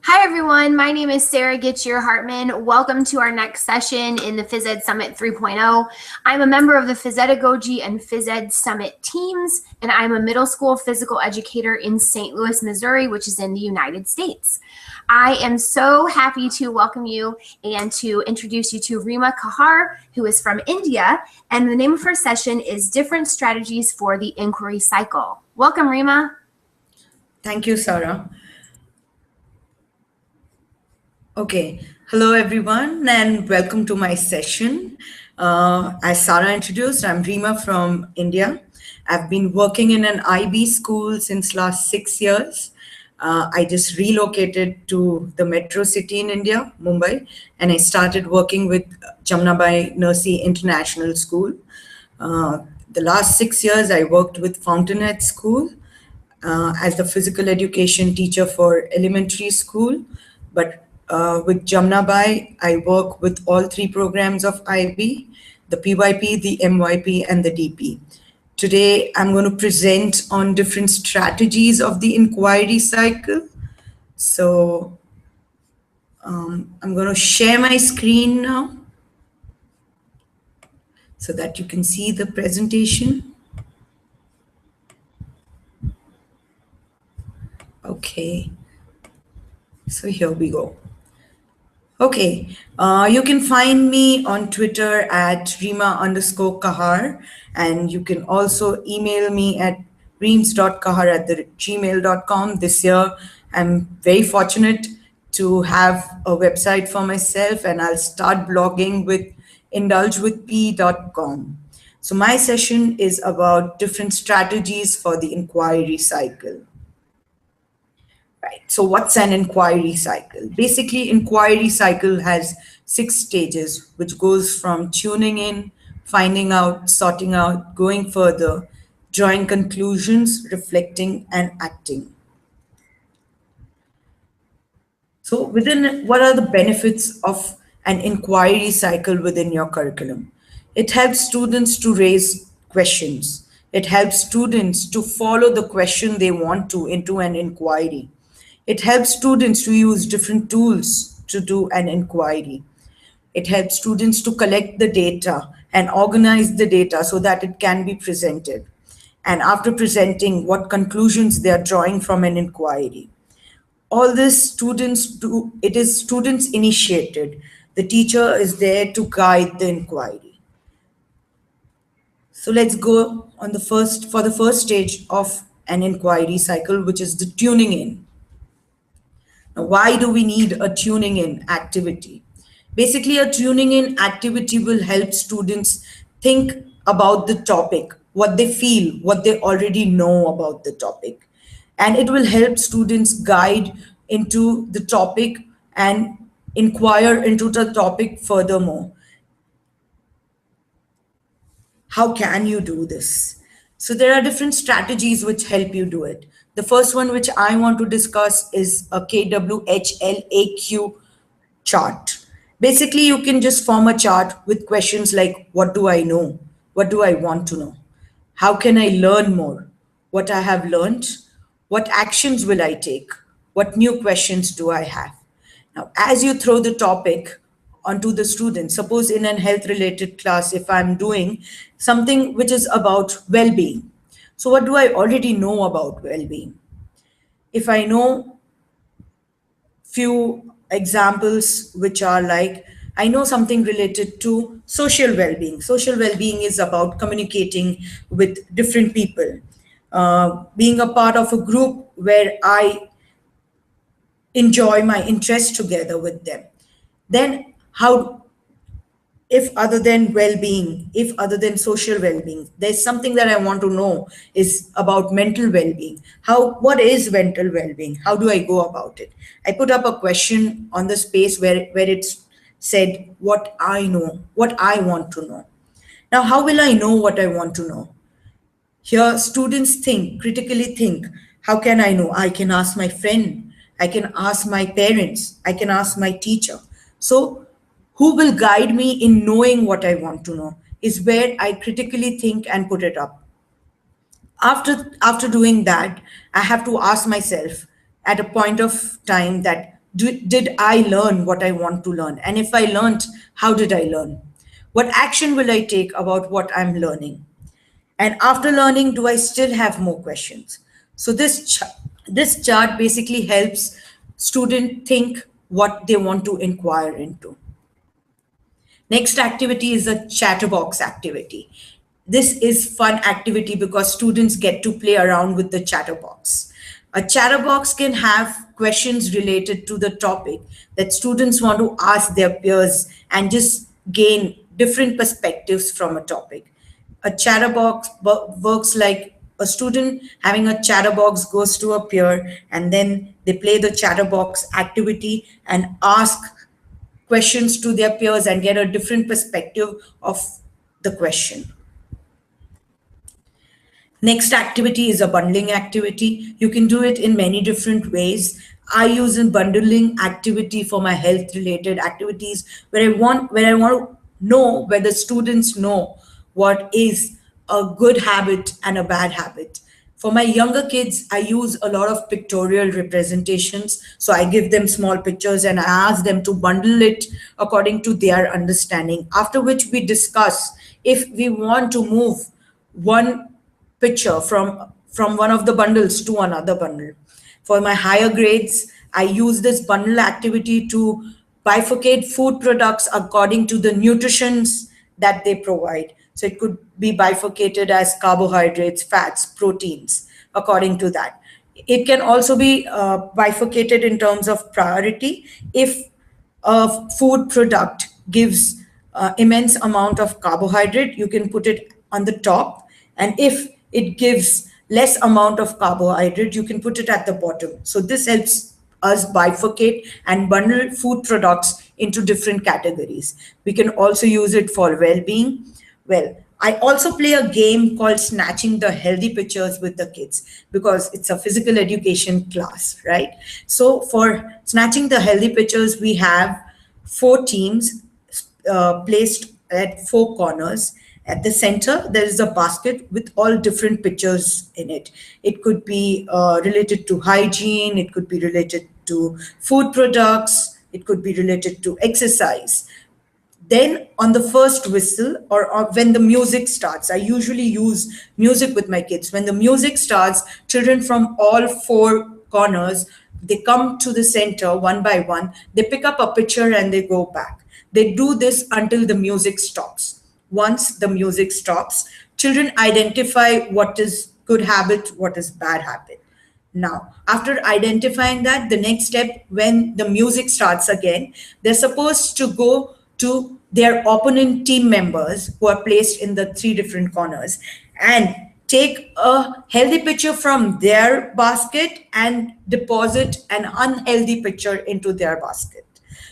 Hi everyone, my name is Sarah Gitchier-Hartman. Welcome to our next session in the Phys Ed Summit 3.0. I'm a member of the Phys Edagogy and Phys Ed Summit teams, and I'm a middle school physical educator in St. Louis, Missouri, which is in the United States. I am so happy to welcome you and to introduce you to Reema Kahar, who is from India, and the name of her session is Different Strategies for the Inquiry Cycle. Welcome, Reema. Thank you, Sarah. Okay, hello everyone and welcome to my session. As Sarah introduced, I'm Reema from India. I've been working in an IB school since last 6 years. I just relocated to the metro city in India, Mumbai, and I started working with Jamnabai Nursi International School. The last 6 years, I worked with Fountainhead School as the physical education teacher for elementary school, but with Jamnabai, I work with all 3 programs of IB, the PYP, the MYP, and the DP. Today, I'm going to present on different strategies of the inquiry cycle. So I'm going to share my screen now so that you can see the presentation. Okay, so here we go. Okay, you can find me on Twitter at Reema_Kahar, and you can also email me at reems.kahar@gmail.com. This year, I'm very fortunate to have a website for myself, and I'll start blogging with indulgewithp.com. So my session is about different strategies for the inquiry cycle. Right. So what's an inquiry cycle? Basically, inquiry cycle has 6 stages, which goes from tuning in, finding out, sorting out, going further, drawing conclusions, reflecting, and acting. So what are the benefits of an inquiry cycle within your curriculum? It helps students to raise questions. It helps students to follow the question they want to into an inquiry. It helps students to use different tools to do an inquiry. It helps students to collect the data and organize the data so that it can be presented. And after presenting, what conclusions they are drawing from an inquiry. All this students do, it is students initiated. The teacher is there to guide the inquiry. So let's go on for the first stage of an inquiry cycle, which is the tuning in. Now, why do we need a tuning in activity? Basically, a tuning in activity will help students think about the topic, what they feel, what they already know about the topic. And it will help students guide into the topic and inquire into the topic furthermore. How can you do this? So there are different strategies which help you do it. The first one which I want to discuss is a KWHLAQ chart. Basically, you can just form a chart with questions like, what do I know? What do I want to know? How can I learn more? What I have learned? What actions will I take? What new questions do I have? Now, as you throw the topic onto the student, suppose in an health related class, if I'm doing something which is about well being. So, what do I already know about well being? If I know few examples which are like, I know something related to social well-being. Social well-being is about communicating with different people, being a part of a group where I enjoy my interest together with them. Then how, if other than well-being, if other than social well-being, there's something that I want to know is about mental well-being. What is mental well-being? How do I go about it? I put up a question on the space where it's said what I know, what I want to know. Now, how will I know what I want to know? Here, students think, critically think, how can I know? I can ask my friend, I can ask my parents, I can ask my teacher. So, who will guide me in knowing what I want to know is where I critically think and put it up. After doing that, I have to ask myself at a point of time that Did I learn what I want to learn? And if I learned, how did I learn? What action will I take about what I'm learning? And after learning, do I still have more questions? So this chart basically helps student think what they want to inquire into. Next activity is a chatterbox activity. This is fun activity because students get to play around with the chatterbox. A chatterbox can have questions related to the topic that students want to ask their peers and just gain different perspectives from a topic. A chatterbox works like a student having a chatterbox goes to a peer and then they play the chatterbox activity and ask questions to their peers and get a different perspective of the question. Next activity is a bundling activity. You can do it in many different ways. I use a bundling activity for my health related activities where I want to know whether students know what is a good habit and a bad habit. For my younger kids, I use a lot of pictorial representations. So I give them small pictures and I ask them to bundle it according to their understanding. After which we discuss if we want to move one picture from one of the bundles to another bundle. For my higher grades, I use this bundle activity to bifurcate food products according to the nutritions that they provide. So it could be bifurcated as carbohydrates, fats, proteins, according to that. It can also be bifurcated in terms of priority. If a food product gives immense amount of carbohydrate, you can put it on the top. And if it gives less amount of carbohydrate, you can put it at the bottom. So this helps us bifurcate and bundle food products into different categories. We can also use it for well-being. Well, I also play a game called Snatching the Healthy Pictures with the kids because it's a physical education class, right? So for Snatching the Healthy Pictures, we have 4 teams placed at 4 corners. At the center, there is a basket with all different pictures in it. It could be related to hygiene, it could be related to food products, it could be related to exercise. Then on the first whistle or when the music starts, I usually use music with my kids. When the music starts, children from all 4 corners, they come to the center one by one, they pick up a picture and they go back. They do this until the music stops. Once the music stops, children identify what is good habit, what is bad habit. Now, after identifying that, the next step, when the music starts again, they're supposed to go to their opponent team members who are placed in the 3 different corners and take a healthy picture from their basket and deposit an unhealthy picture into their basket.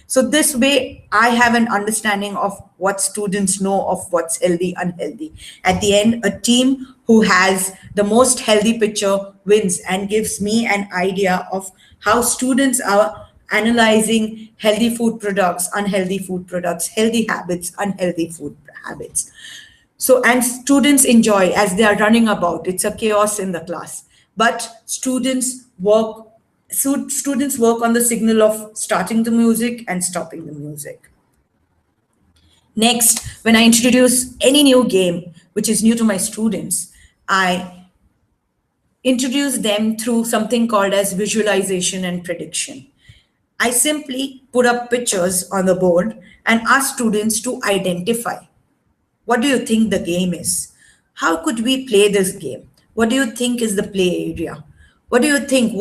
So this way, I have an understanding of what students know of what's healthy, unhealthy. At the end, a team who has the most healthy picture wins and gives me an idea of how students are analyzing healthy food products, healthy habits, unhealthy food habits. So, and students enjoy as they are running about. It's a chaos in the class. But students work on the signal of starting the music and stopping the music. Next, when I introduce any new game which is new to my students, I introduce them through something called as visualization and prediction. I simply put up pictures on the board and ask students to identify, what do you think the game is? How could we play this game? What do you think is the play area? What do you think?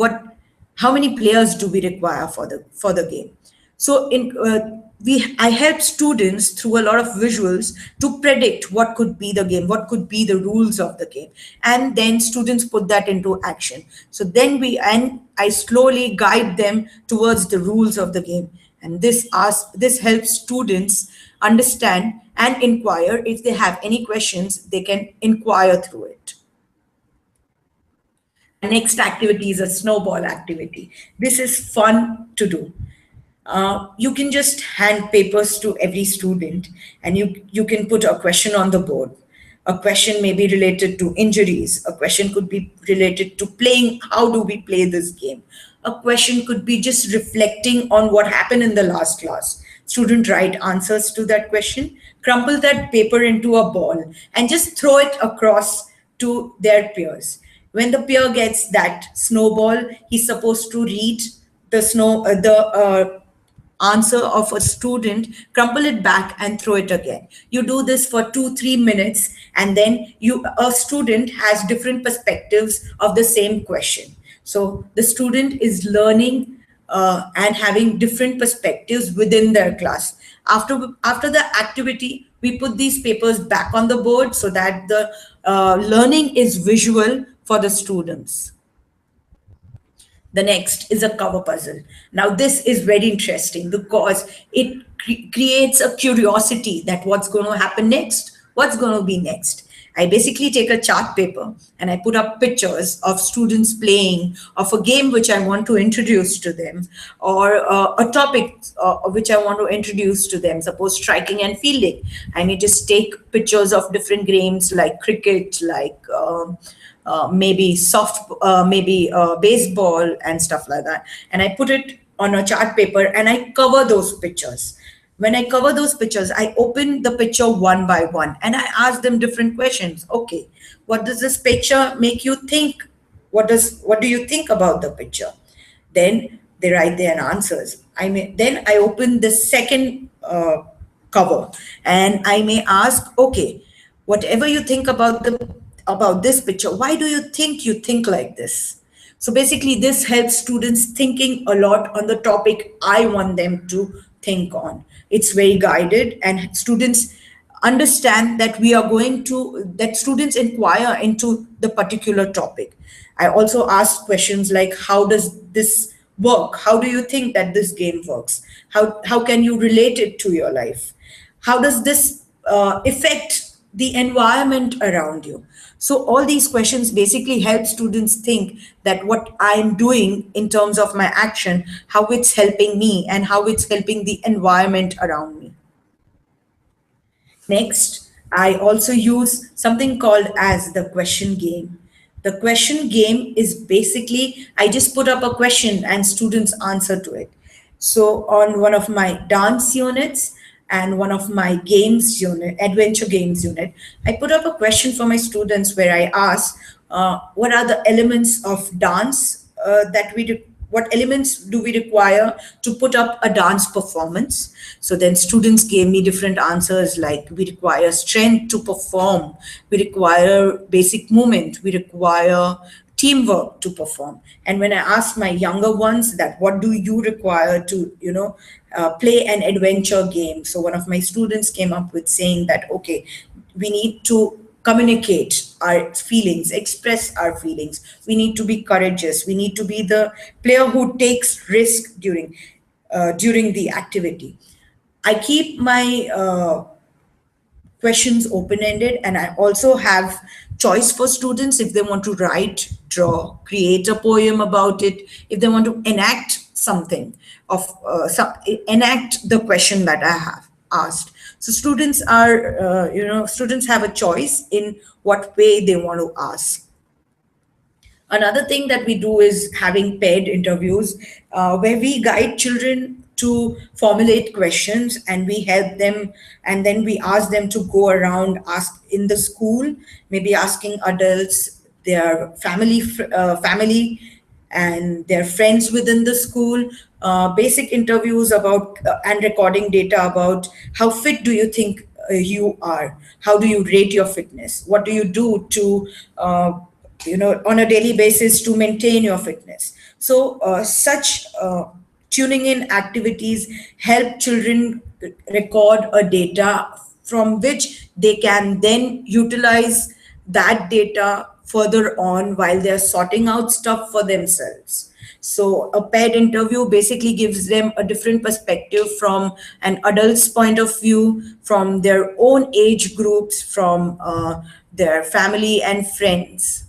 How many players do we require for the game? So I help students through a lot of visuals to predict what could be the game, what could be the rules of the game, and then students put that into action. So then I slowly guide them towards the rules of the game, and this helps students understand and inquire. If they have any questions, they can inquire through it. Next activity is a snowball activity. This is fun to do. You can just hand papers to every student and you can put a question on the board. A question may be related to injuries. A question could be related to playing. How do we play this game? A question could be just reflecting on what happened in the last class. Student write answers to that question, crumple that paper into a ball, and just throw it across to their peers. When the peer gets that snowball, he's supposed to read the answer of a student, crumple it back and throw it again. You do this for 2 3 minutes, and then a student has different perspectives of the same question. So the student is learning and having different perspectives within their class. After the activity, we put these papers back on the board so that the learning is visual for the students. The next is a cover puzzle. Now, this is very interesting because it creates a curiosity that what's going to happen next, what's going to be next. I basically take a chart paper and I put up pictures of students playing, of a game which I want to introduce to them, or a topic which I want to introduce to them, suppose striking and fielding. I may just take pictures of different games like cricket, like maybe baseball and stuff like that. And I put it on a chart paper and I cover those pictures. When I cover those pictures, I open the picture one by one and I ask them different questions. Okay, what does this picture make you think? What do you think about the picture? Then they write their answers. Then I open the second cover and I may ask, okay, whatever you think about this picture, why do you think like this? So basically, this helps students thinking a lot on the topic I want them to think on. It's very guided, and students understand that that students inquire into the particular topic. I also ask questions like, how does this work? How do you think that this game works? How can you relate it to your life? How does this affect the environment around you? So all these questions basically help students think that what I'm doing in terms of my action, how it's helping me and how it's helping the environment around me. Next, I also use something called as the question game. The question game is basically, I just put up a question and students answer to it. So on one of my dance units and one of my games unit, adventure games unit, I put up a question for my students where I ask, what are the elements of dance what elements do we require to put up a dance performance? So then students gave me different answers like, we require strength to perform, we require basic movement, we require teamwork to perform. And when I asked my younger ones that what do you require to play an adventure game, so one of my students came up with saying that, okay, we need to communicate our feelings, express our feelings, we need to be courageous, we need to be the player who takes risk during the activity. I keep my questions open-ended, and I also have choice for students if they want to write, draw, create a poem about it, if they want to enact something enact the question that I have asked. So students students have a choice in what way they want to ask. Another thing that we do is having paired interviews where we guide children to formulate questions and we help them, and then we ask them to go around, ask in the school, maybe asking adults, their family and their friends within the school, basic interviews about and recording data about how fit do you think you are, how do you rate your fitness, what do you do to on a daily basis to maintain your fitness. So such tuning in activities help children record a data from which they can then utilize that data further on while they're sorting out stuff for themselves. So a paired interview basically gives them a different perspective from an adult's point of view, from their own age groups, from their family and friends.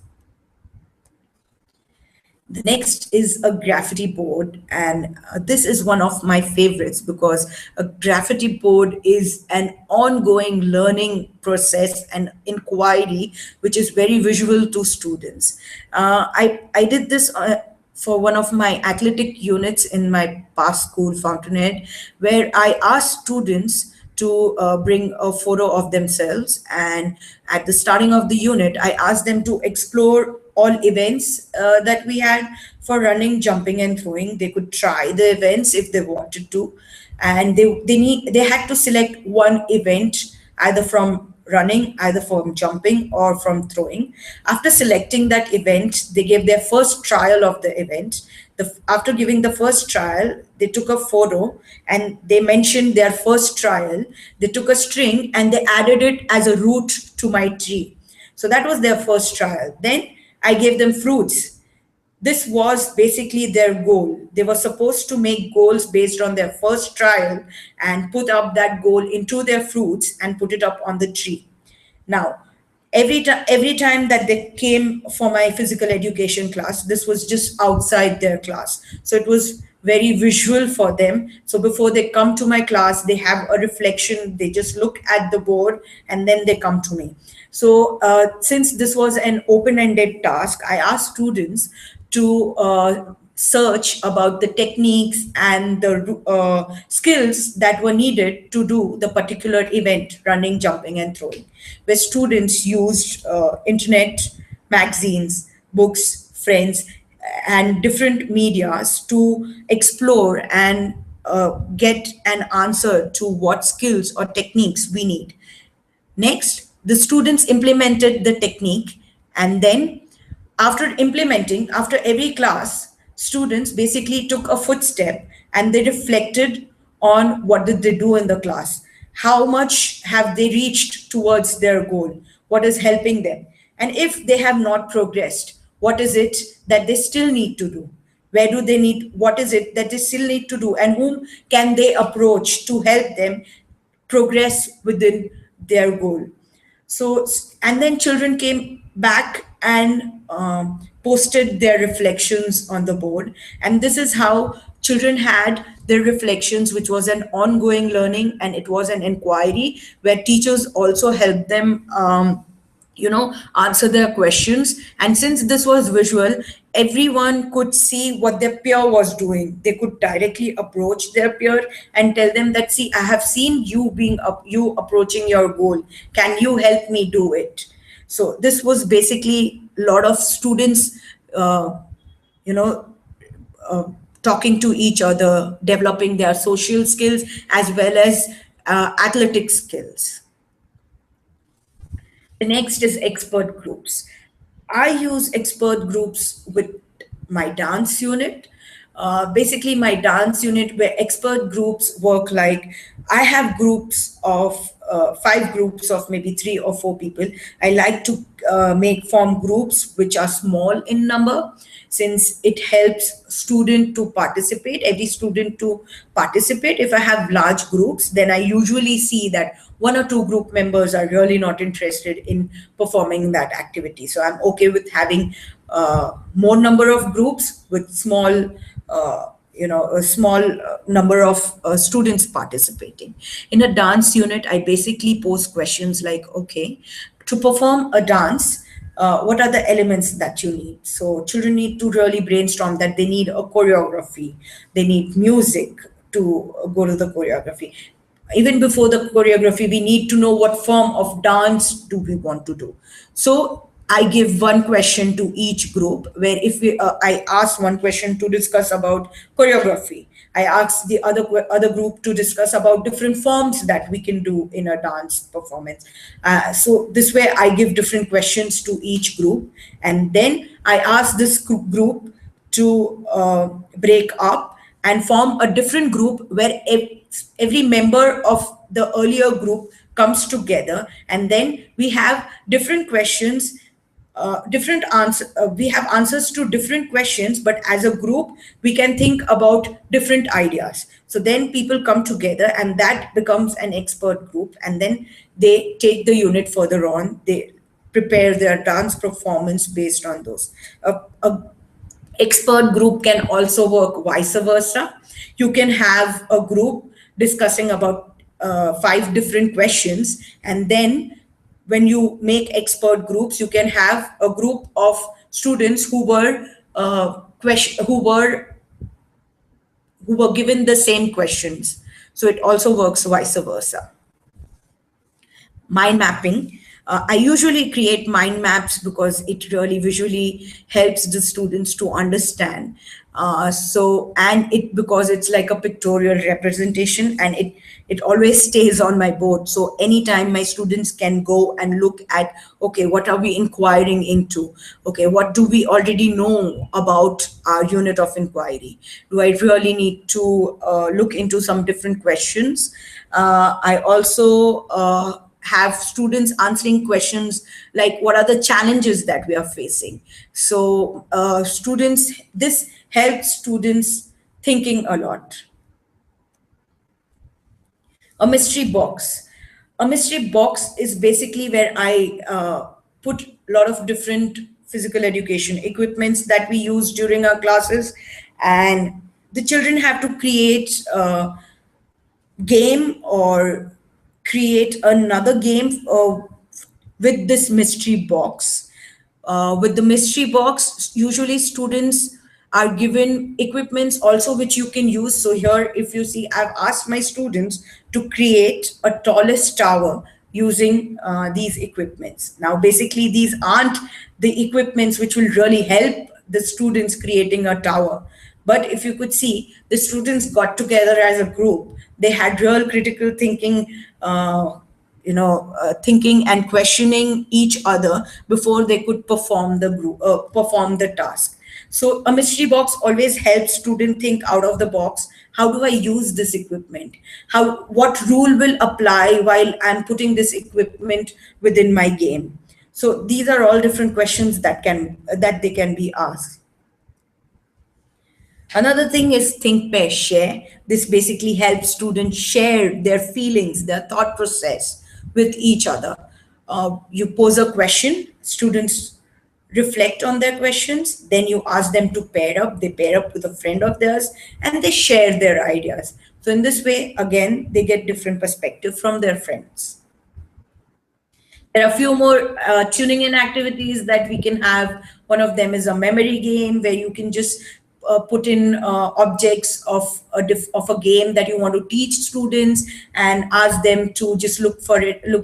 The next is a graffiti board, and this is one of my favorites because a graffiti board is an ongoing learning process and inquiry, which is very visual to students. I did this for one of my athletic units in my past school, Fountainhead, where I asked students to bring a photo of themselves. And at the starting of the unit, I asked them to explore all events that we had for running, jumping, and throwing. They could try the events if they wanted to, and they had to select one event either from running, either from jumping, or from throwing. After selecting that event, they gave their first trial of the event. After giving the first trial, they took a photo and they mentioned their first trial. They took a string and they added it as a root to my tree. So that was their first trial. Then I gave them fruits. This was basically their goal. They were supposed to make goals based on their first trial and put up that goal into their fruits and put it up on the tree. Now, every time that they came for my physical education class, this was just outside their class. So it was very visual for them. So before they come to my class, they have a reflection. They just look at the board and then they come to me. So since this was an open-ended task, I asked students to search about the techniques and the skills that were needed to do the particular event, running, jumping, and throwing, where students used internet, magazines, books, friends, and different medias to explore and get an answer to what skills or techniques we need. Next, the students implemented the technique, and then after implementing, after every class, students basically took a footstep and they reflected on what did they do in the class. How much have they reached towards their goal? What is helping them? And if they have not progressed, what is it that they still need to do? Where do they need, what is it that they still need to do? And whom can they approach to help them progress within their goal? So, and then children came back and posted their reflections on the board. And this is how children had their reflections, which was an ongoing learning, and it was an inquiry where teachers also helped them answer their questions. And since this was visual, everyone could see what their peer was doing. They could directly approach their peer and tell them that, see, I have seen you you approaching your goal, can you help me do it? So this was basically a lot of students you know talking to each other, developing their social skills as well as athletic skills. The next is expert groups. I use expert groups with my dance unit. Basically, my dance unit where expert groups work like I have groups of 5 groups of maybe 3 or 4 people. I like to form groups which are small in number, since it helps every student to participate. If I have large groups, then I usually see that 1 or 2 group members are really not interested in performing that activity. So I'm okay with having more number of groups with a small number of students participating. In a dance unit, I basically pose questions like, okay, to perform a dance, what are the elements that you need? So children need to really brainstorm that they need a choreography, they need music to go to the choreography. Even before the choreography, we need to know what form of dance do we want to do. So I give one question to each group, where if I ask one question to discuss about choreography, I ask the other group to discuss about different forms that we can do in a dance performance. So this way, I give different questions to each group, and then I ask this group to break up and form a different group where every member of the earlier group comes together, and then we have different questions, different answer. We have answers to different questions, but as a group, we can think about different ideas. So then people come together, and that becomes an expert group, and then they take the unit further on. They prepare their dance performance based on those. A Expert group can also work vice versa. You can have a group discussing about 5 different questions, and then when you make expert groups, you can have a group of students who were given the same questions. So it also works vice versa. Mind mapping. I usually create mind maps because it really visually helps the students to understand. And it, because it's like a pictorial representation, and it always stays on my board. So anytime my students can go and look at, okay, what are we inquiring into? Okay, what do we already know about our unit of inquiry? Do I really need to look into some different questions? I also have students answering questions like, what are the challenges that we are facing? So this helps students thinking a lot. A mystery box. A mystery box is basically where I put a lot of different physical education equipments that we use during our classes, and the children have to create game or create another game with this mystery box. With the mystery box, usually students are given equipments also which you can use. So here, if you see, I've asked my students to create a tallest tower using these equipments. Now, basically, these aren't the equipments which will really help the students creating a tower. But if you could see, the students got together as a group. They had real critical thinking, thinking and questioning each other before they could perform the task. So a mystery box always helps student think out of the box. How do I use this equipment? What rule will apply while I'm putting this equipment within my game? So these are all different questions that they can be asked. Another thing is think, pair, share. This basically helps students share their feelings, their thought process with each other. You pose a question, students reflect on their questions, then you ask them to pair up. They pair up with a friend of theirs and they share their ideas. So in this way, again, they get different perspective from their friends. There are a few more tuning in activities that we can have. One of them is a memory game where you can just put in objects of a game that you want to teach students and ask them to just look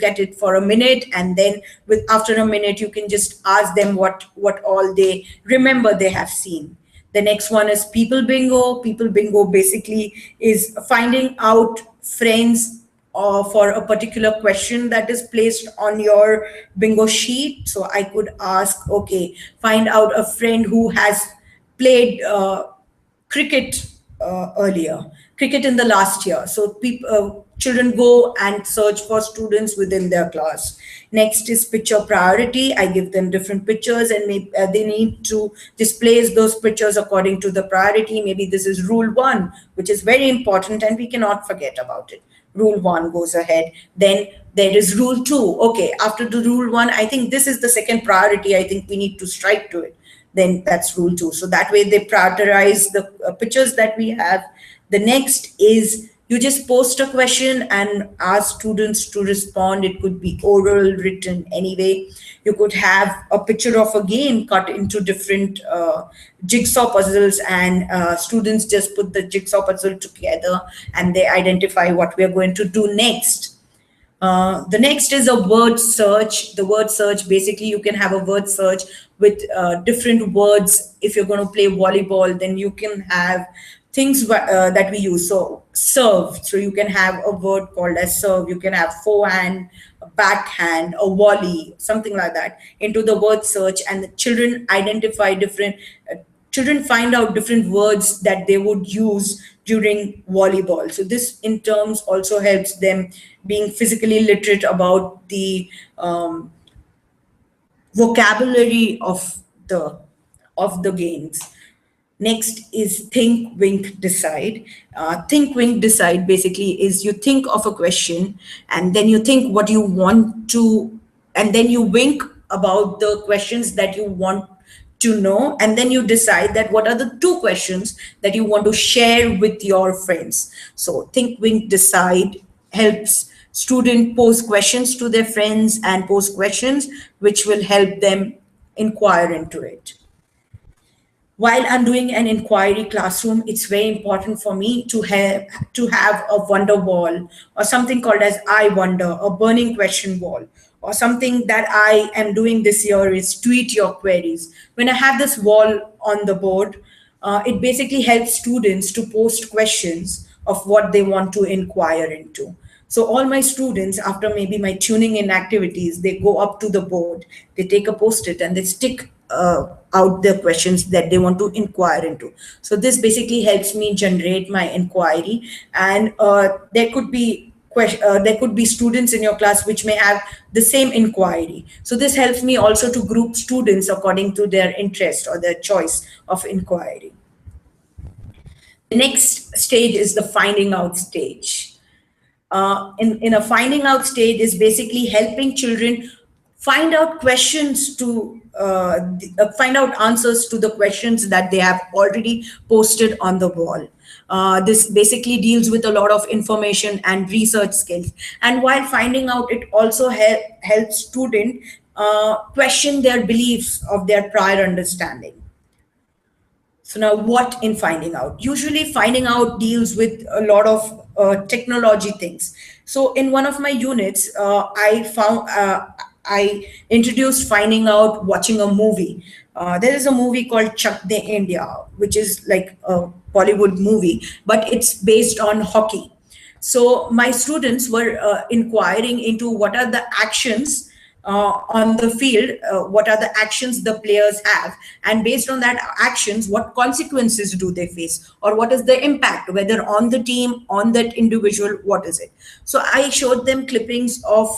at it for a minute, and then after a minute you can just ask them what all they remember they have seen. The next one is people bingo. People bingo basically is finding out friends for a particular question that is placed on your bingo sheet. So I could ask, okay, find out a friend who has played cricket cricket in the last year. So children go and search for students within their class. Next is picture priority. I give them different pictures, and they need to display those pictures according to the priority. Maybe this is rule 1, which is very important and we cannot forget about it. Rule 1 goes ahead. Then there is rule 2. Okay, after the rule 1, I think this is the second priority. I think we need to strike to it. Then that's rule 2. So that way they prioritize the pictures that we have. The next is you just post a question and ask students to respond. It could be oral, written, anyway. You could have a picture of a game cut into different jigsaw puzzles, and students just put the jigsaw puzzle together and they identify what we are going to do next. The next is a word search. The word search, basically you can have a word search with different words. If you're going to play volleyball, then you can have things that we use. So serve, so you can have a word called as serve. You can have forehand, a backhand, a volley, something like that into the word search, and the children identify children find out different words that they would use during volleyball. So this in terms also helps them being physically literate about the vocabulary of the games. Next is think, wink, decide. Think, wink, decide basically is you think of a question and then you think what you want to, and then you wink about the questions that you want to know, and then you decide that what are the two questions that you want to share with your friends. So think, wink, decide helps student pose questions to their friends and pose questions which will help them inquire into it. While I'm doing an inquiry classroom, it's very important for me to have a wonder wall, or something called as I wonder, a burning question wall, or something that I am doing this year is tweet your queries. When I have this wall on the board, it basically helps students to post questions of what they want to inquire into. So all my students, after maybe my tuning in activities, they go up to the board, they take a post-it and they stick out the questions that they want to inquire into. So this basically helps me generate my inquiry, and there could be students in your class which may have the same inquiry. So this helps me also to group students according to their interest or their choice of inquiry. The next stage is the finding out stage. In a finding out stage is basically helping children find out questions to find out answers to the questions that they have already posted on the wall. This basically deals with a lot of information and research skills. And while finding out, it also helps student question their beliefs of their prior understanding. So now what in finding out? Usually finding out deals with a lot of technology things. So in one of my units, I introduced finding out watching a movie. There is a movie called Chuck the India, which is like a Bollywood movie, but it's based on hockey. So my students were inquiring into what are the actions on the field, what are the actions the players have, and based on that actions, what consequences do they face, or what is the impact, whether on the team, on that individual, what is it. So I showed them clippings of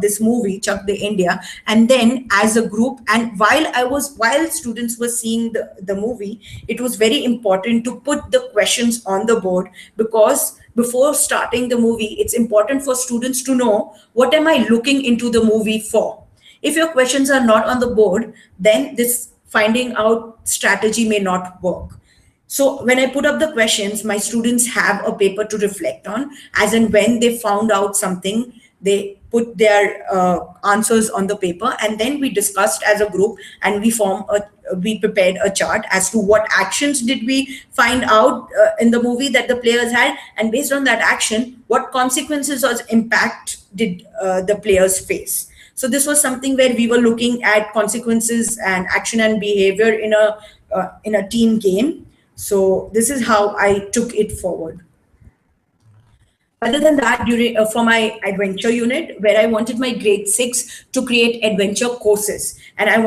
this movie Chuck the India, and then as a group, and while students were seeing the movie, it was very important to put the questions on the board, because before starting the movie, it's important for students to know what am I looking into the movie for. If your questions are not on the board, then this finding out strategy may not work. So when I put up the questions, my students have a paper to reflect on, as in when they found out something, they put their answers on the paper, and then we discussed as a group, and we prepared a chart as to what actions did we find out in the movie that the players had, and based on that action, what consequences or impact did the players face. So this was something where we were looking at consequences and action and behavior in a team game. So this is how I took it forward. Other than that, for my adventure unit, where I wanted my grade 6 to create adventure courses, and I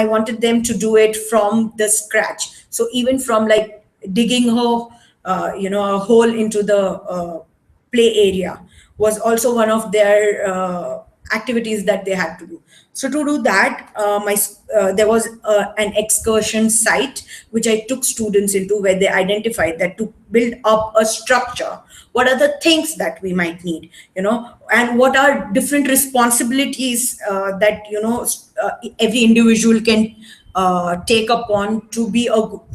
wanted them to do it from the scratch. So even from like digging a hole into the play area was also one of their activities that they had to do. So to do that, there was an excursion site which I took students into, where they identified that to build up a structure, what are the things that we might need, and what are different responsibilities that every individual can take upon to be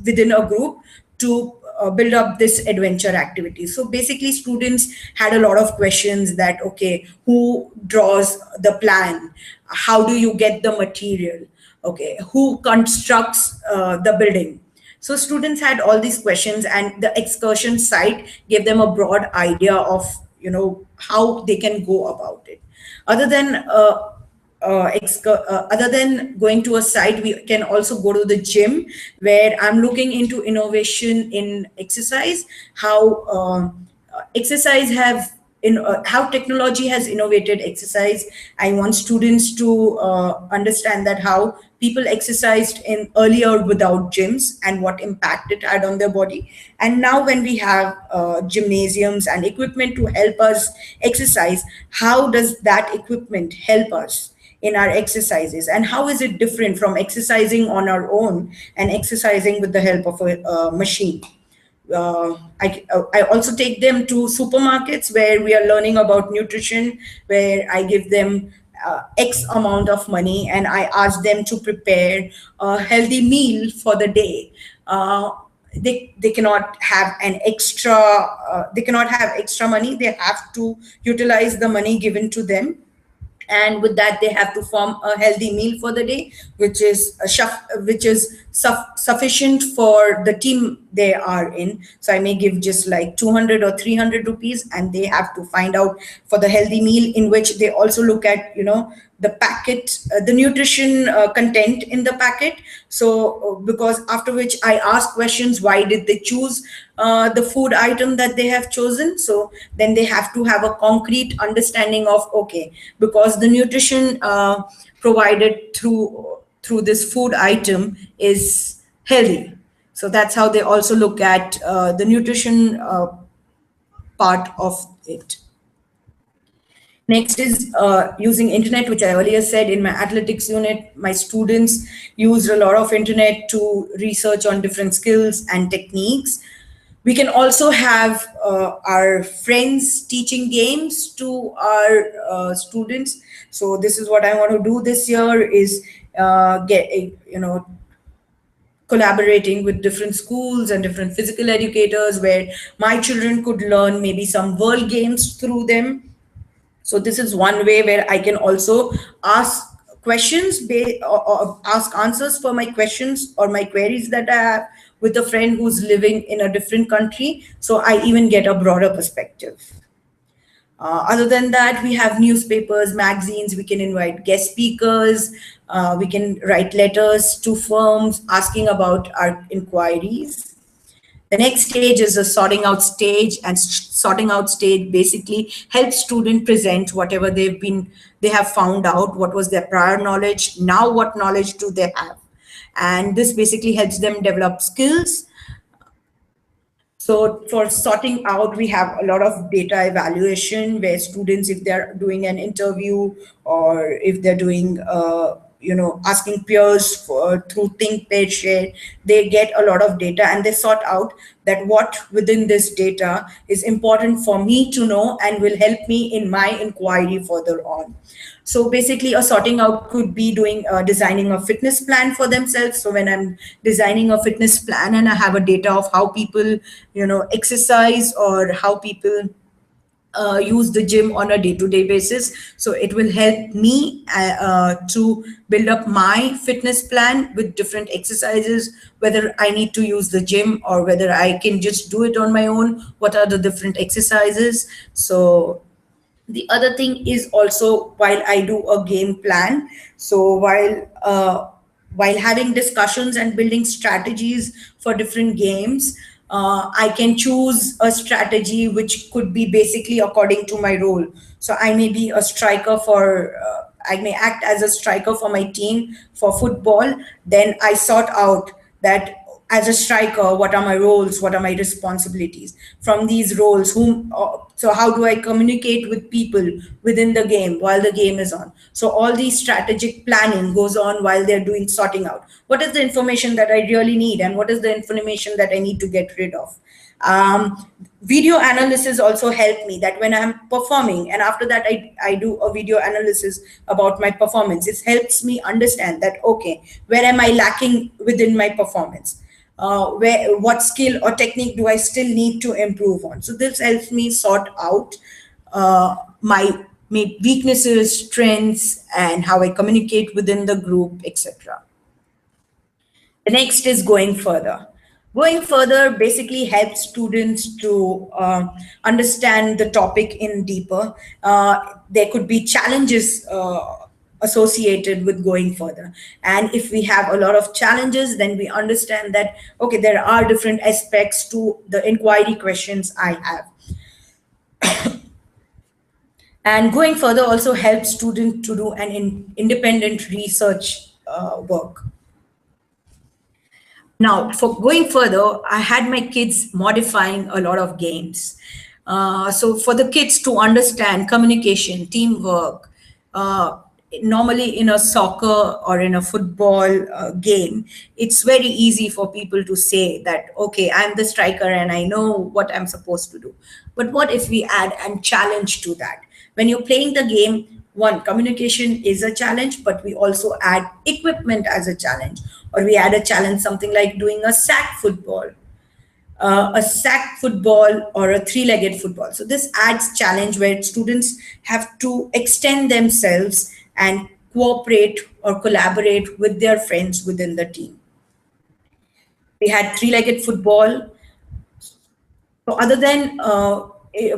within a group to build up this adventure activity. So basically students had a lot of questions that, okay, who draws the plan, how do you get the material, okay, who constructs the building. So students had all these questions, and the excursion site gave them a broad idea of how they can go about it. Other than other than going to a site, we can also go to the gym, where I'm looking into innovation in exercise, how exercise have how technology has innovated exercise. I want students to understand that how people exercised in earlier without gyms and what impact it had on their body. And now when we have gymnasiums and equipment to help us exercise, how does that equipment help us in our exercises, and how is it different from exercising on our own and exercising with the help of a machine. I also take them to supermarkets where we are learning about nutrition, where I give them X amount of money, and I ask them to prepare a healthy meal for the day. Uh, they cannot have an extra, they cannot have extra money. They have to utilize the money given to them, and with that they have to form a healthy meal for the day, which is sufficient for the team they are in. So I may give just like 200 or 300 rupees, and they have to find out for the healthy meal, in which they also look at, the packet, the nutrition content in the packet. So because after which I ask questions, why did they choose the food item that they have chosen. So then they have to have a concrete understanding of, okay, because the nutrition provided through this food item is healthy. So that's how they also look at the nutrition part of it. Next is using internet, which I earlier said. In my athletics unit, my students used a lot of internet to research on different skills and techniques. We can also have our friends teaching games to our students. So this is what I want to do this year, is get collaborating with different schools and different physical educators, where my children could learn maybe some world games through them. So this is one way where I can also ask questions, or ask answers for my questions or my queries that I have with a friend who's living in a different country. So I even get a broader perspective. Other than that, we have newspapers, magazines. We can invite guest speakers. We can write letters to firms asking about our inquiries. The next stage is a sorting out stage, and sorting out stage basically helps student present whatever they have found out, what was their prior knowledge, now what knowledge do they have. And this basically helps them develop skills. So for sorting out, we have a lot of data evaluation, where students, if they're doing an interview, or if they're doing, asking peers through Think, Pair, Share, they get a lot of data, and they sort out that what within this data is important for me to know and will help me in my inquiry further on. So basically, a sorting out could be doing designing a fitness plan for themselves. So when I'm designing a fitness plan and I have a data of how people, exercise, or how people use the gym on a day-to-day basis, so it will help me to build up my fitness plan with different exercises, whether I need to use the gym or whether I can just do it on my own. What are the different exercises? So the other thing is also, while I do a game plan, so while having discussions and building strategies for different games, I can choose a strategy which could be basically according to my role. So I may be a striker for I may act as a striker for my team for football. Then I sort out that, as a striker, what are my roles, what are my responsibilities from these roles, so how do I communicate with people within the game while the game is on. So all these strategic planning goes on while they're doing sorting out what is the information that I really need and what is the information that I need to get rid of. Video analysis also helped me, that when I'm performing and after that I do a video analysis about my performance, it helps me understand that, okay, where am I lacking within my performance, what skill or technique do I still need to improve on. So this helps me sort out my weaknesses, strengths, and how I communicate within the group, etc. The next is going further. Going further basically helps students to understand the topic in deeper. There could be challenges associated with going further. And if we have a lot of challenges, then we understand that, okay, there are different aspects to the inquiry questions I have. And going further also helps students to do an independent research work. Now, for going further, I had my kids modifying a lot of games. So for the kids to understand communication, teamwork, normally in a soccer or in a football game, it's very easy for people to say that, okay, I'm the striker and I know what I'm supposed to do. But what if we add a challenge to that? When you're playing the game, one, communication is a challenge, but we also add equipment as a challenge, or we add a challenge, something like doing a sack football, or a three-legged football. So this adds challenge where students have to extend themselves and cooperate or collaborate with their friends within the team. We had three-legged football. So other than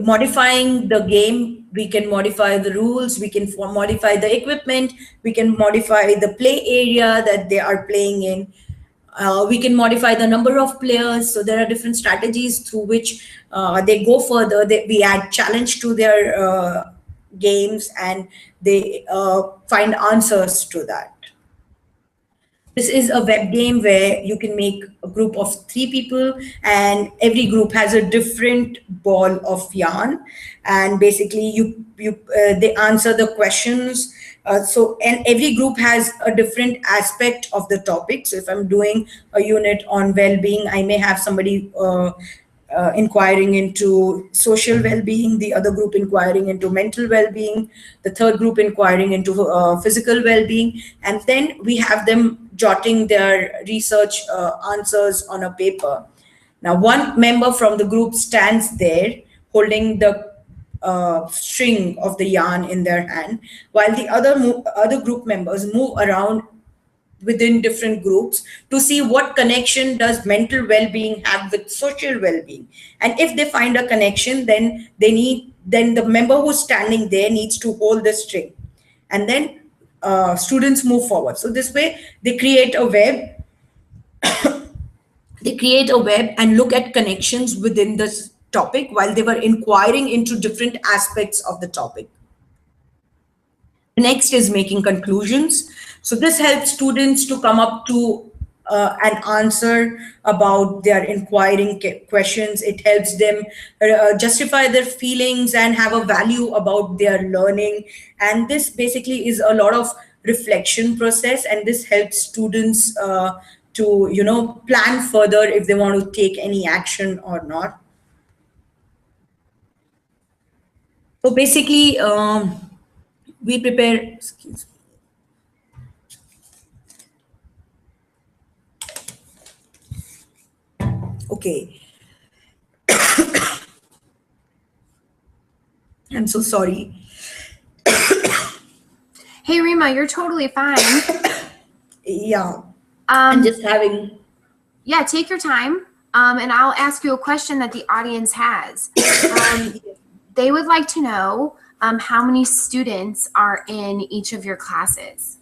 modifying the game, we can modify the rules, we can modify the equipment, we can modify the play area that they are playing in. We can modify the number of players. So there are different strategies through which they go further. We add challenge to their games, and they find answers to that. This is a web game where you can make a group of 3 people, and every group has a different ball of yarn. And basically, they answer the questions. And every group has a different aspect of the topic. So if I'm doing a unit on well-being, I may have somebody inquiring into social well-being, the other group inquiring into mental well-being, the third group inquiring into physical well-being, and then we have them jotting their research answers on a paper. Now, one member from the group stands there holding the string of the yarn in their hand, while the other group members move around within different groups to see what connection does mental well-being have with social well-being. And if they find a connection, then the member who's standing there needs to hold the string, and then students move forward. So this way they create a web. They create a web and look at connections within this topic while they were inquiring into different aspects of the topic. Next is making conclusions. So this helps students to come up to an answer about their inquiring questions. It helps them justify their feelings and have a value about their learning. And this basically is a lot of reflection process, and this helps students to plan further if they want to take any action or not. So basically, we prepare, excuse me. Okay. I'm so sorry. Hey, Reema, you're totally fine. Yeah. I'm just having. Yeah, take your time. And I'll ask you a question that the audience has. They would like to know how many students are in each of your classes.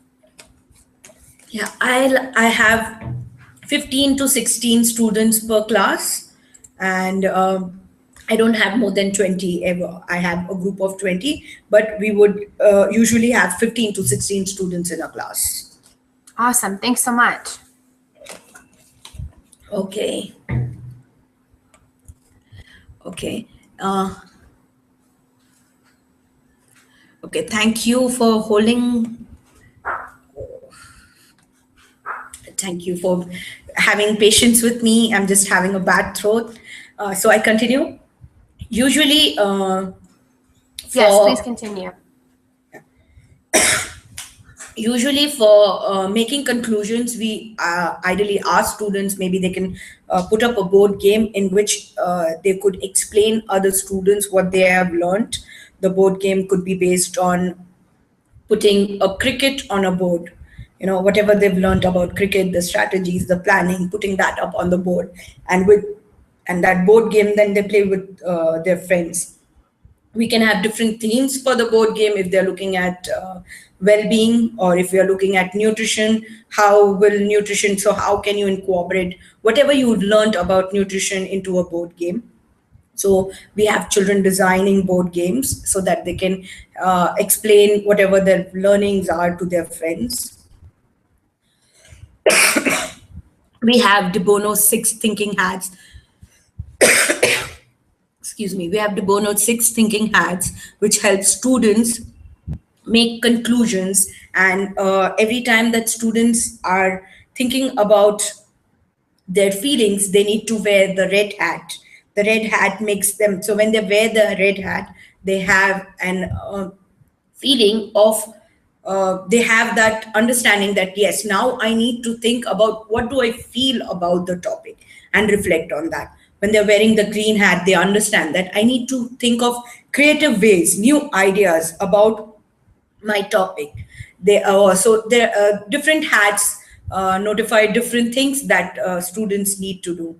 Yeah, I have 15 to 16 students per class, and I don't have more than 20 ever. I have a group of 20, but we would usually have 15 to 16 students in a class. Awesome. Thanks so much. Okay. Okay. Okay, thank you for holding. Thank you for having patience with me. I'm just having a bad throat. So I continue. Usually, yes, please continue. Usually for making conclusions, we ideally ask students, maybe they can put up a board game in which they could explain other students what they have learned. The board game could be based on putting a cricket on a board, whatever they've learned about cricket, the strategies, the planning, putting that up on the board, and that board game, then they play with their friends. We can have different themes for the board game if they're looking at well-being, or if you're looking at nutrition, how can you incorporate whatever you learned about nutrition into a board game. So we have children designing board games so that they can explain whatever their learnings are to their friends. We have de Bono's 6 thinking hats. Excuse me. We have de Bono's 6 thinking hats, which help students make conclusions. And every time that students are thinking about their feelings, they need to wear the red hat. The red hat makes them, so when they wear the red hat, they have an feeling of they have that understanding that yes, now I need to think about what do I feel about the topic and reflect on that. When they're wearing the green hat, they understand that I need to think of creative ways, new ideas about my topic. There different hats notify different things that students need to do.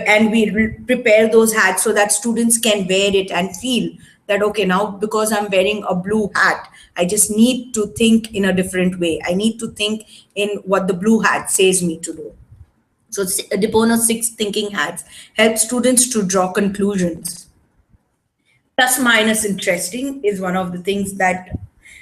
And we prepare those hats so that students can wear it and feel that okay, now because I'm wearing a blue hat, I just need to think in a different way. I need to think in what the blue hat says me to do. So the bonus 6 thinking hats help students to draw conclusions. Plus minus interesting is one of the things that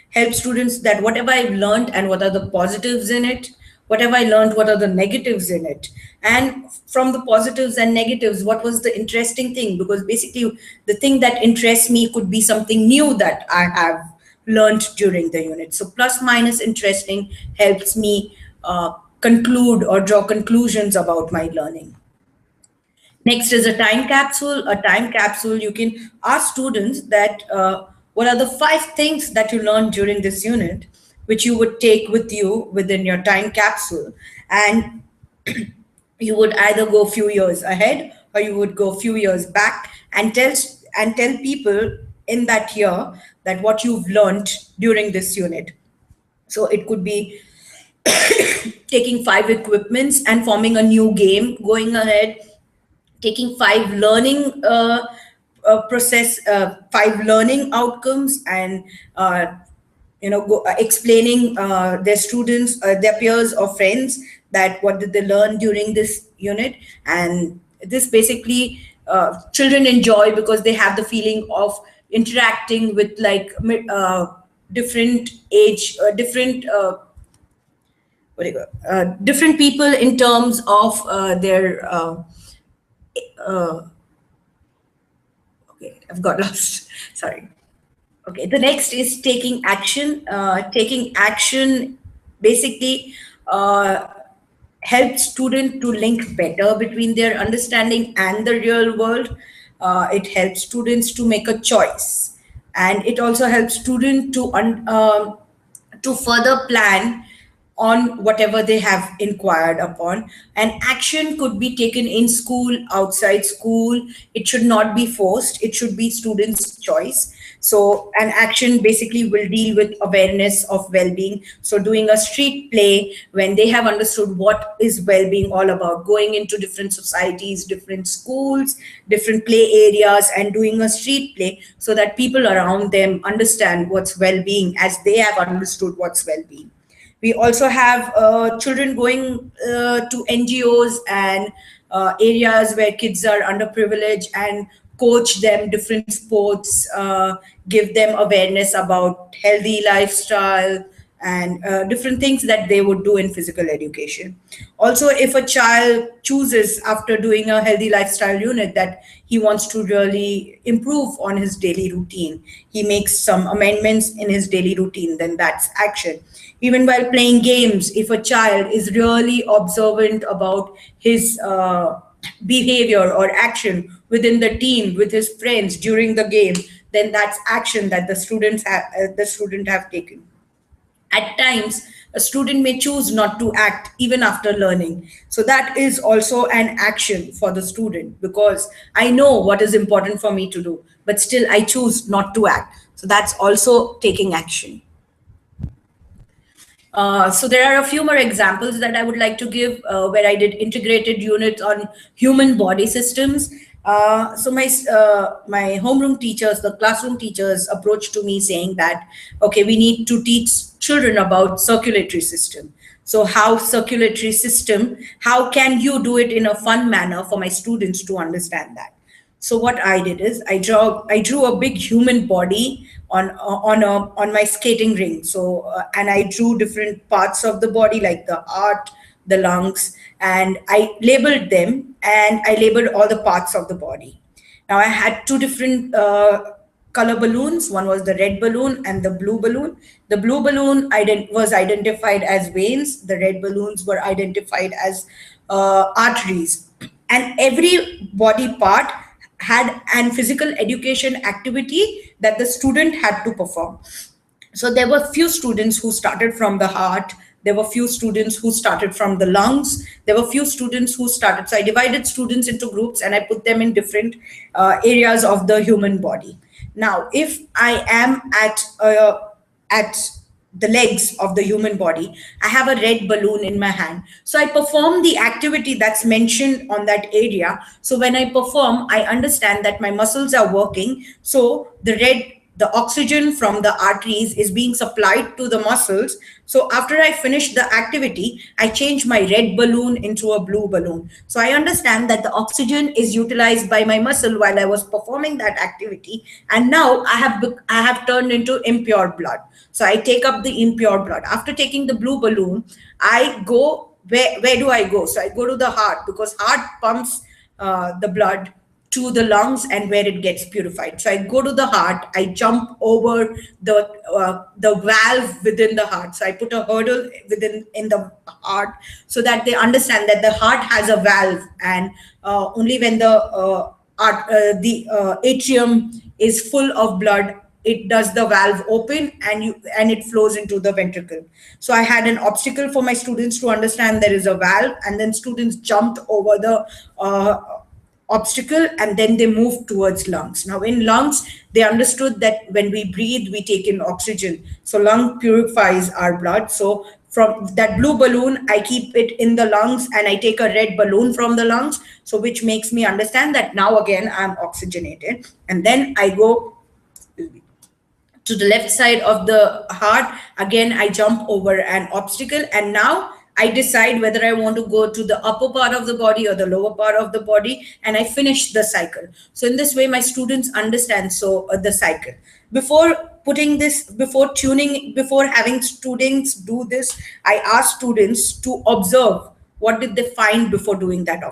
help students, that whatever I've learned and what are the positives in it, whatever I learned, what are the negatives in it, and from the positives and negatives, what was the interesting thing, because basically the thing that interests me could be something new that I have learned during the unit. So plus minus interesting helps me conclude or draw conclusions about my learning. Next is a time capsule. A time capsule, you can ask students that what are the 5 things that you learned during this unit, which you would take with you within your time capsule. And you would either go a few years ahead or you would go a few years back and tell people in that year that what you've learned during this unit. So it could be taking 5 equipments and forming a new game, going ahead, taking 5 learning outcomes, and explaining their students, their peers or friends, that what did they learn during this unit. And this basically children enjoy because they have the feeling of interacting with like different age, different people in terms of their okay, I've got lost. Sorry. Okay, the next is taking action. Taking action basically helps student to link better between their understanding and the real world. It helps students to make a choice, and it also helps student to further plan on whatever they have inquired upon. And action could be taken in school, outside school. It should not be forced, it should be students' choice. So an action basically will deal with awareness of well-being. So doing a street play when they have understood what is well-being all about, going into different societies, different schools, different play areas, and doing a street play so that people around them understand what's well-being as they have understood what's well-being. We also have children going to NGOs and areas where kids are underprivileged and coach them different sports, give them awareness about healthy lifestyle and different things that they would do in physical education. Also, if a child chooses after doing a healthy lifestyle unit that he wants to really improve on his daily routine, he makes some amendments in his daily routine, then that's action. Even while playing games, if a child is really observant about his behavior or action within the team with his friends during the game, then that's action that the student have taken. At times, a student may choose not to act even after learning. So that is also an action for the student, because I know what is important for me to do, but still I choose not to act. So that's also taking action. So there are a few more examples that I would like to give where I did integrated units on human body systems. So my homeroom teachers, the classroom teachers, approached to me saying that, okay, we need to teach children about circulatory system. So how circulatory system, how can you do it in a fun manner for my students to understand that? So what I did is I drew a big human body on my skating ring. So and I drew different parts of the body like the heart, the lungs, and I labeled them, and I labeled all the parts of the body. Now I had 2 different color balloons. One was the red balloon and the blue balloon. The blue balloon was identified as veins. The red balloons were identified as arteries. And every body part had an physical education activity that the student had to perform. So there were few students who started from the heart, there were few students who started from the lungs, there were few students who started, so I divided students into groups and I put them in different areas of the human body. Now if I am at the legs of the human body, I have a red balloon in my hand, so I perform the activity that's mentioned on that area. So when I perform, I understand that my muscles are working, so the oxygen from the arteries is being supplied to the muscles. So after I finish the activity, I change my red balloon into a blue balloon. So I understand that the oxygen is utilized by my muscle while I was performing that activity. And now I have turned into impure blood. So I take up the impure blood. After taking the blue balloon, I go, where do I go? So I go to the heart, because heart pumps the blood to the lungs and where it gets purified. So I go to the heart, I jump over the valve within the heart. So I put a hurdle in the heart, so that they understand that the heart has a valve, and only when the atrium is full of blood, it does the valve open, and it flows into the ventricle. So I had an obstacle for my students to understand there is a valve, and then students jumped over the obstacle, and then they moved towards lungs. Now in lungs, they understood that when we breathe, we take in oxygen, so lung purifies our blood. So from that blue balloon, I keep it in the lungs, and I take a red balloon from the lungs, so which makes me understand that now again I'm oxygenated. And then I go to the left side of the heart. Again, I jump over an obstacle, and now I decide whether I want to go to the upper part of the body or the lower part of the body, and I finish the cycle. So in this way, my students understand the cycle. Before putting this, before having students do this, I ask students to observe what did they find before doing that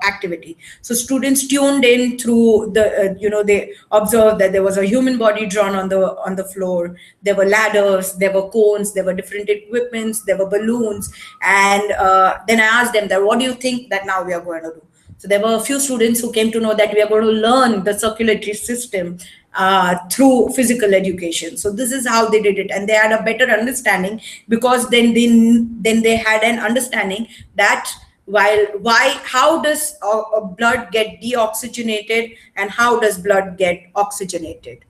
activity. So students tuned in through they observed that there was a human body drawn on the floor, there were ladders, there were cones, there were different equipments, there were balloons. And then I asked them that, what do you think that now we are going to do? So there were a few students who came to know that we are going to learn the circulatory system through physical education. So this is how they did it, and they had a better understanding, because then they had an understanding that how does blood get deoxygenated and how does blood get oxygenated.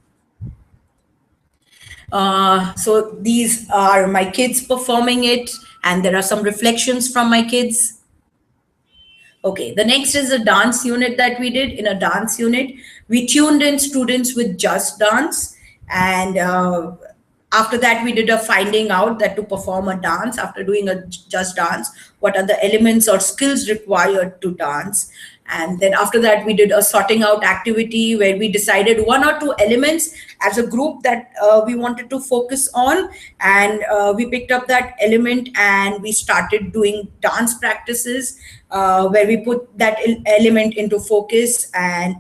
So these are my kids performing it, and there are some reflections from my kids. Okay, the next is a dance unit that we did. In a dance unit, we tuned in students with just dance, and after that we did a finding out that to perform a dance, after doing a just dance, what are the elements or skills required to dance. And then after that we did a sorting out activity, where we decided one or two elements as a group that we wanted to focus on, and we picked up that element and we started doing dance practices, where we put that element into focus. And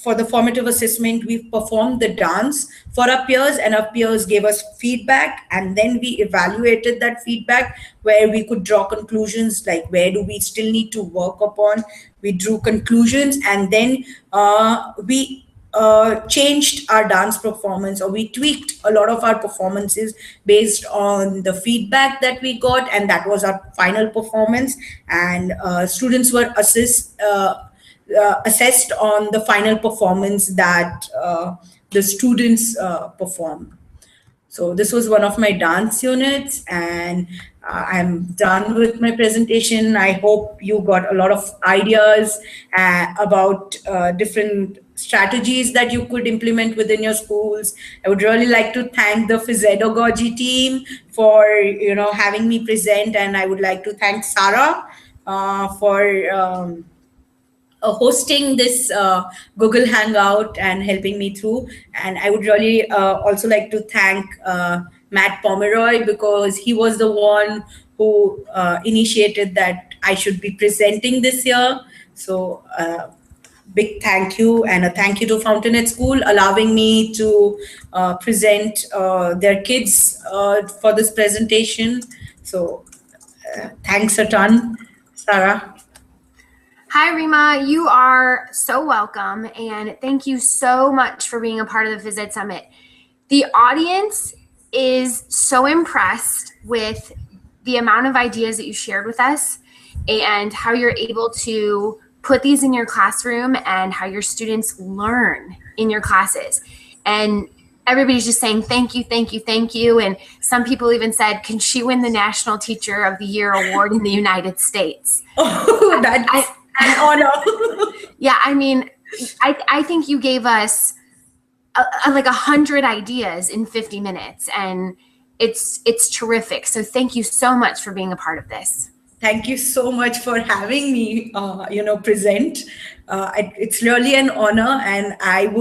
for the formative assessment, we performed the dance for our peers, and our peers gave us feedback, and then we evaluated that feedback, where we could draw conclusions like where do we still need to work upon. We drew conclusions, and then we changed our dance performance, or we tweaked a lot of our performances based on the feedback that we got, and that was our final performance. And students were assessed on the final performance that the students performed. So this was one of my dance units, and I'm done with my presentation. I hope you got a lot of ideas about different strategies that you could implement within your schools. I would really like to thank the Physiology team for having me present, and I would like to thank Sarah for hosting this Google Hangout and helping me through. And I would really also like to thank Matt Pomeroy, because he was the one who initiated that I should be presenting this year. So big thank you, and a thank you to Fountainhead School allowing me to present their kids for this presentation. So thanks a ton, Sarah. Hi, Reema. You are so welcome, and thank you so much for being a part of the Phys Ed Summit. The audience is so impressed with the amount of ideas that you shared with us and how you're able to put these in your classroom and how your students learn in your classes. And everybody's just saying, thank you, thank you, thank you. And some people even said, can she win the National Teacher of the Year award in the United States? Oh, that's an honor. Yeah, I mean, I think you gave us like 100 ideas in 50 minutes, and it's terrific. So thank you so much for being a part of this. Thank you so much for having me, present. It's really an honor, and I'm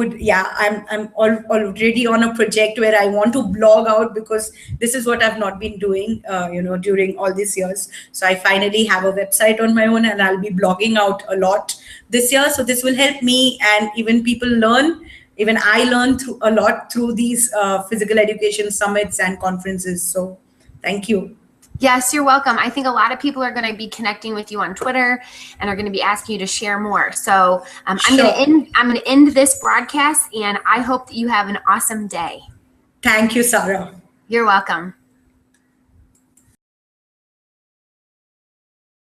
already on a project where I want to blog out, because this is what I've not been doing, during all these years. So I finally have a website on my own, and I'll be blogging out a lot this year. So this will help me, and even people learn. Even I learn a lot through these physical education summits and conferences. So thank you. Yes, you're welcome. I think a lot of people are going to be connecting with you on Twitter and are going to be asking you to share more. So I'm going to end this broadcast, and I hope that you have an awesome day. Thank you, Sarah. You're welcome.